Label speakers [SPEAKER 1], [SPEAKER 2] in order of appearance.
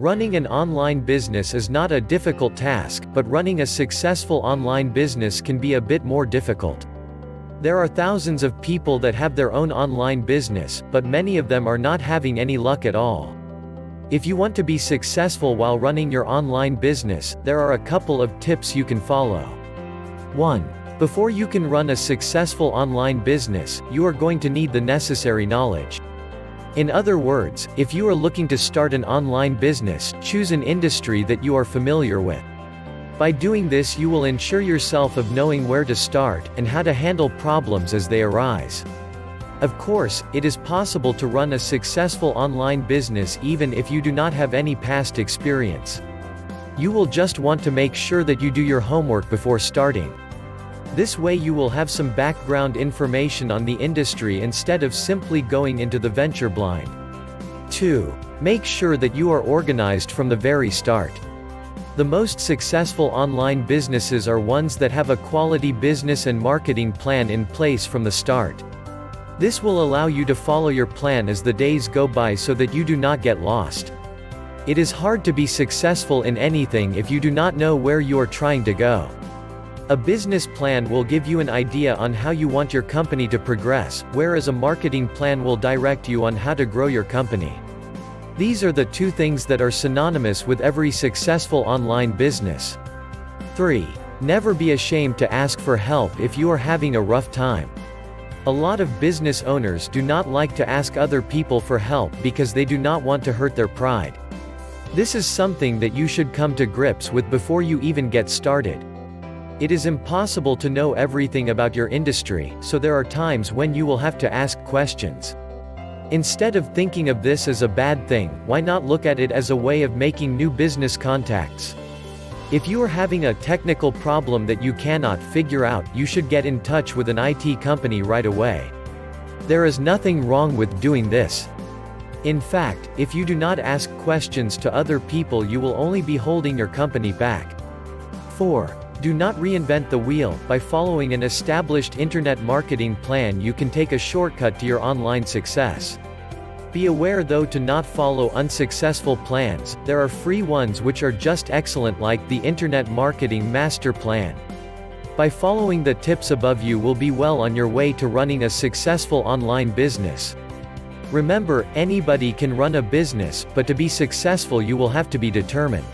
[SPEAKER 1] Running an online business is not a difficult task, but running a successful online business can be a bit more difficult. There are thousands of people that have their own online business, but many of them are not having any luck at all. If you want to be successful while running your online business, there are a couple of tips you can follow. 1. Before you can run a successful online business, you are going to need the necessary knowledge. In other words, if you are looking to start an online business, choose an industry that you are familiar with. By doing this, you will ensure yourself of knowing where to start, and how to handle problems as they arise. Of course, it is possible to run a successful online business even if you do not have any past experience. You will just want to make sure that you do your homework before starting. This way you will have some background information on the industry instead of simply going into the venture blind. 2. Make sure that you are organized from the very start. The most successful online businesses are ones that have a quality business and marketing plan in place from the start. This will allow you to follow your plan as the days go by so that you do not get lost. It is hard to be successful in anything if you do not know where you are trying to go. A business plan will give you an idea on how you want your company to progress, whereas a marketing plan will direct you on how to grow your company. These are the two things that are synonymous with every successful online business. 3. Never be ashamed to ask for help if you are having a rough time. A lot of business owners do not like to ask other people for help because they do not want to hurt their pride. This is something that you should come to grips with before you even get started. It is impossible to know everything about your industry, so there are times when you will have to ask questions. Instead of thinking of this as a bad thing, why not look at it as a way of making new business contacts? If you are having a technical problem that you cannot figure out, you should get in touch with an IT company right away. There is nothing wrong with doing this. In fact, if you do not ask questions to other people, you will only be holding your company back. 4. Do not reinvent the wheel. By following an established internet marketing plan, you can take a shortcut to your online success. Be aware though to not follow unsuccessful plans. There are free ones which are just excellent, like the Internet Marketing Master Plan. By following the tips above, you will be well on your way to running a successful online business. Remember, anybody can run a business, but to be successful you will have to be determined.